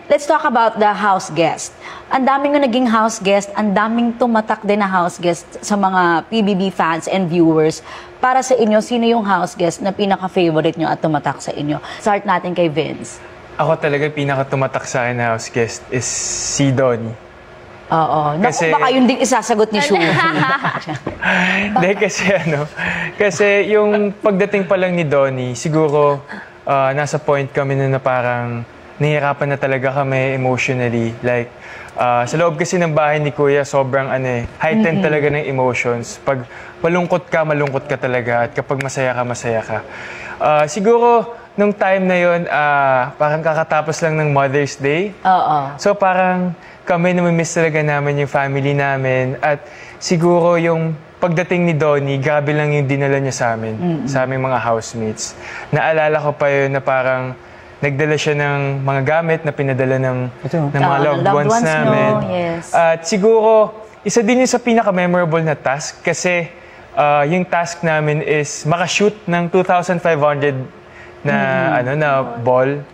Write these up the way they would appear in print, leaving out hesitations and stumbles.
Let's talk about the house guest. Ang daming naging house guest, ang daming tumatak din na house guest sa mga PBB fans and viewers. Para sa inyo, sino yung house guest na pinaka-favorite nyo at tumatak sa inyo? Start natin kay Vince. Ako talaga pinaka-tumatak sa akin na house guest is si Donnie. Oo. Naku, baka yun din isasagot ni Shuvi. Dahil kasi yung pagdating pa lang ni Donnie, siguro nasa point kami na parang nahihirapan na talaga kami emotionally. Like, sa loob kasi ng bahay ni Kuya, sobrang heightened talaga ng emotions. Pag malungkot ka talaga. At kapag masaya ka. Siguro, nung time na yun, parang kakatapos lang ng Mother's Day. Oo. So parang kami namimiss talaga namin yung family namin. At siguro yung pagdating ni Donnie, grabe lang yung dinala niya sa amin, sa aming mga housemates. Naalala ko pa yun na parang nagdala siya ng mga gamit na pinadala ng mga loved ones namin. No? Yes. At siguro, isa din yung sa pinaka-memorable na task kasi yung task namin is makashoot ng 2,500 na ball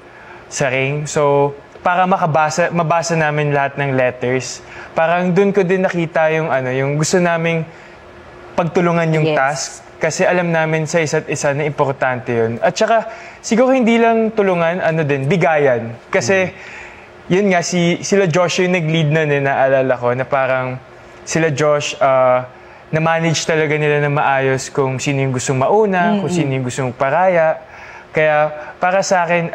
sa ring. So, para mabasa namin lahat ng letters. Parang dun ko din nakita yung gusto naming pagtulungan yung task. Kasi alam namin sa isa't isa na importante yun. At saka, siguro hindi lang tulungan, bigayan. Kasi, yun nga, sila Josh yung nag-lead na naalala ko, na parang sila Josh, na-manage talaga nila na maayos kung sino yung gustong mauna, kung sino yung gustong paraya. Kaya, para sa akin,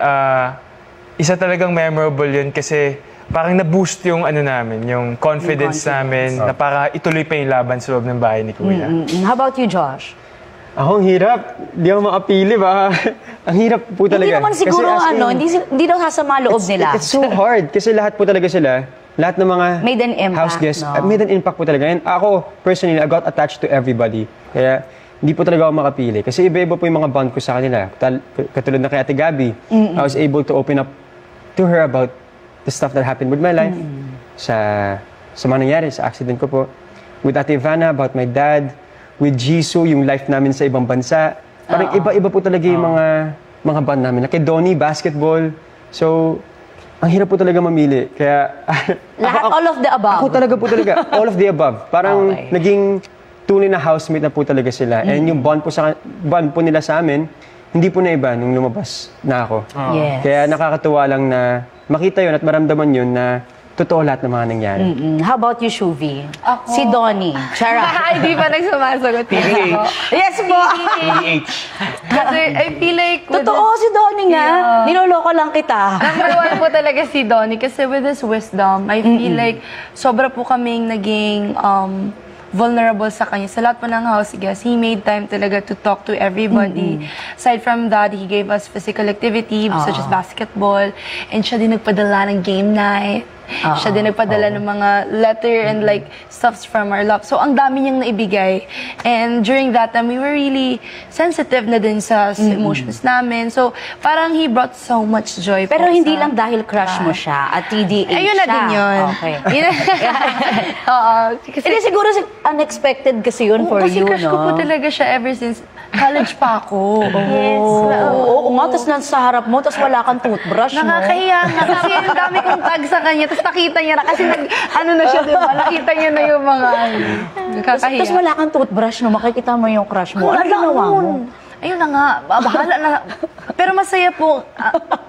isa talagang memorable yun kasi parang na-boost yung namin, yung confidence namin na para ituloy pa yung laban sa loob ng bahay ni Kuya. How about you, Josh? Ako, ang hirap. Hindi ako makapili ba? Ang hirap po talaga. Hindi naman siguro hindi daw sasama loob nila. It's so hard kasi lahat po talaga sila, lahat ng mga made an impact, house guests, made an impact po talaga. And ako, personally, I got attached to everybody. Kaya hindi po talaga ako makapili. Kasi iba-iba po yung mga bond ko sa kanila. Katulad na kay Ate Gabby, I was able to open up to her about the stuff that happened with my life. Sa mga nangyari, sa accident ko po. With Ate Ivana, about my dad. With Jisoo, yung life namin sa ibang bansa. Parang iba-iba po talaga yung mga band namin. Kay Donnie, basketball. So, ang hirap po talaga mamili. Kaya, all of the above. Ako talaga po talaga, all of the above. Parang naging tunay na housemate na po talaga sila. And yung bond po nila sa amin, hindi po na iba nung lumabas na ako. Yes. Kaya nakakatuwa lang na makita yun at maramdaman yun na totoo lahat ng mga nangyari. How about you, Shuvi? Ako. Si Donnie. Charot. Hindi pa nagsumasagot. Yes po! Kasi I feel like... Totoo si Donnie nga. Niloloko lang kita. Number one po talaga si Donnie kasi with his wisdom, I feel like sobra po kaming naging vulnerable sa kanya. Sa lahat po ng house guests, he made time talaga to talk to everybody. Aside from that, he gave us physical activity such as basketball. And siya din nagpadala ng game night. Siya din nagpadala ng mga letter and like stuffs from our love. So, ang dami niyang naibigay. And during that time, we were really sensitive na din sa emotions namin. So, parang he brought so much joy. Pero hindi lang dahil crush mo siya at TDA siya. Ayun na din yun. Okay. Oo. Hindi siguro unexpected kasi yun for kasi you, crush ko po talaga siya ever since college pa ako. Yes. Oo nga, tapos nasa harap mo, tapos wala kang toothbrush mo. Nakakahiya nga. Kasi ang dami kong tag sa kanya. Tapos nakita niya na. Kasi na siya, diba? Nakita niya na yung mga nakakahiya. Tapos wala kang toothbrush, no? Makikita mo yung crush mo. Ano ginawa mo? Ayun na nga. Bahala na. Pero masaya po.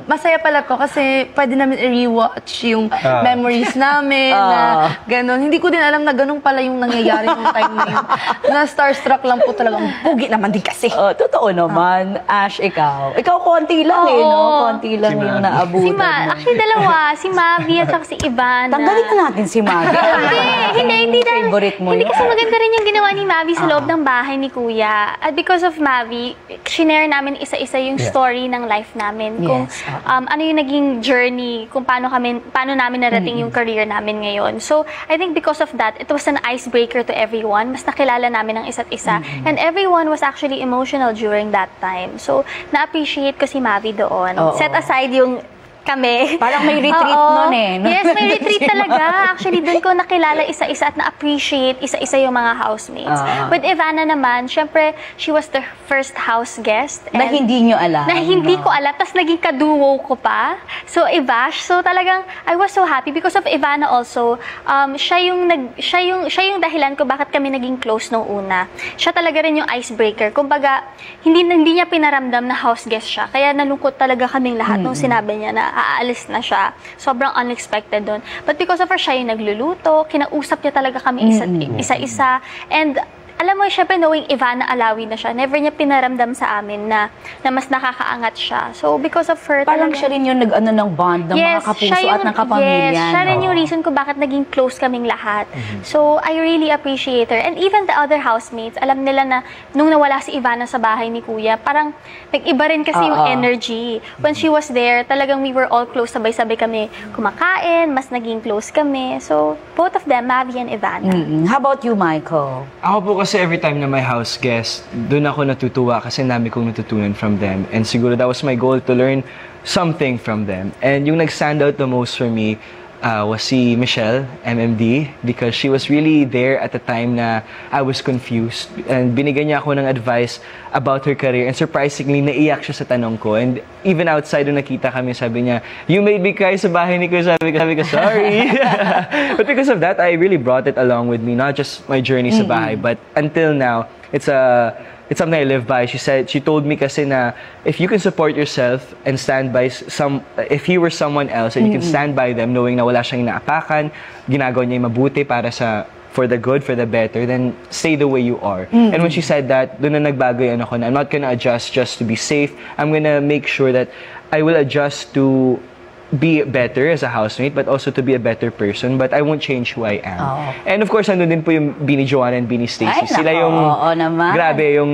Masaya pala to kasi pwede namin i-rewatch yung memories namin na gano'n. Hindi ko din alam na gano'n pala yung nangyayari yung time na yun. Na starstruck lang po talagang pugi naman din kasi. Totoo naman. Ash, ikaw. Ikaw konti lang no? Konti lang yung naabutan mo. Actually, dalawa. Si Mavi at saka si Ivana. Tanggalin na natin si Mavi. Hindi favorite mo hindi yun. kasi maganda rin yung ginawa ni Mavi sa loob ng bahay ni Kuya. At because of Mavi, shinare namin isa-isa yung story ng life namin. Kung ano yung naging journey, kung paano namin narating yung career namin ngayon. So, I think because of that, it was an icebreaker to everyone. Mas nakilala namin ang isa't isa. And everyone was actually emotional during that time. So, na-appreciate ko si Mavi doon. Set aside yung kami. Parang may retreat Oo. nun eh, no? Yes, may retreat talaga. Actually, doon ko nakilala isa-isa at na-appreciate isa-isa yung mga housemates. With Ivana naman, syempre, she was the first house guest. Na hindi nyo alam. Na hindi ko alam. Tapos naging kaduo ko pa. So, Ivash. So, talagang, I was so happy because of Ivana also. Siya yung dahilan ko bakit kami naging close nung una. Siya talaga rin yung icebreaker. Kumbaga, hindi niya pinaramdam na house guest siya. Kaya nalungkot talaga kaming lahat nung sinabi niya na aalis na siya. Sobrang unexpected doon. But because of her, siya yung nagluluto. Kinausap niya talaga kami isa-isa. And alam mo, syempre, knowing Ivana Alawi na siya, never niya pinaramdam sa amin na mas nakakaangat siya. So, because of her, Parang talaga, siya rin yung nag-ano ng bond ng mga kapuso siya at ng kapamilya. Yes, siya rin yung reason ko bakit naging close kaming lahat. So, I really appreciate her. And even the other housemates, alam nila na nung nawala si Ivana sa bahay ni Kuya, parang nag-iba rin kasi yung energy. When she was there, talagang we were all close, sabay-sabay kami kumakain, mas naging close kami. So, both of them, Mavi and Ivana. How about you, Michael? Ako po kasi every time na may house guest, doon ako natutuwa kasi dami kong natutunan from them. And siguro that was my goal, to learn something from them. And yung nag-stand out the most for me was si Michelle, MMD, because she was really there at the time na I was confused. And binigyan niya ako ng advice about her career. And surprisingly, naiyak siya sa tanong ko. And even outside, nung nakita kami, sabi niya, "You made me cry sa bahay ni Kuya." Sabi ko, sorry. But because of that, I really brought it along with me. Not just my journey sa bahay, but until now, it's something I live by. She told me kasi na if you can support yourself and stand by if you were someone else and you can stand by them knowing na wala siyang inaapakan, ginagawa niya yung mabuti para for the good, for the better, then stay the way you are. And when she said that, doon na nagbago yung ano ko na I'm not gonna adjust just to be safe. I'm gonna make sure that I will adjust to be better as a housemate, but also to be a better person, but I won't change who I am. And of course, nandun din po yung Beanie Joanna and Beanie Stacy. Ay, Sila nako, yung, oo naman. grabe, yung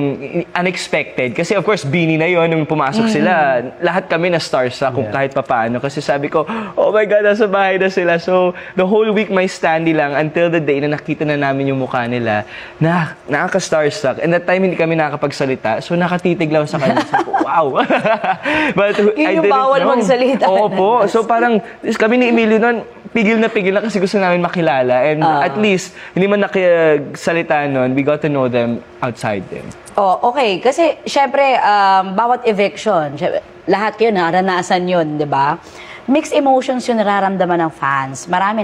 unexpected. Kasi of course, Beanie na yun, nung pumasok sila, lahat kami na starstruck kung kahit papaano. Kasi sabi ko, oh my God, nasa bahay na sila. So, the whole week may standy lang until the day na nakita na namin yung mukha nila, na nakaka-starstruck. And that time, hindi kami nakakapagsalita. So, nakatitig lang sa kanila. Sabi ko, wow! But Yun I yung didn't bawal know. magsalita. Oo po. So parang kami ni Emilio nun, pigil na kasi gusto namin makilala. And at least, hindi man nakiksalita nun, we got to know them outside din. Oh, okay. Kasi, syempre, bawat eviction, lahat kayo naranasan yun, di ba? Mixed emotions yung nararamdaman ng fans. Marami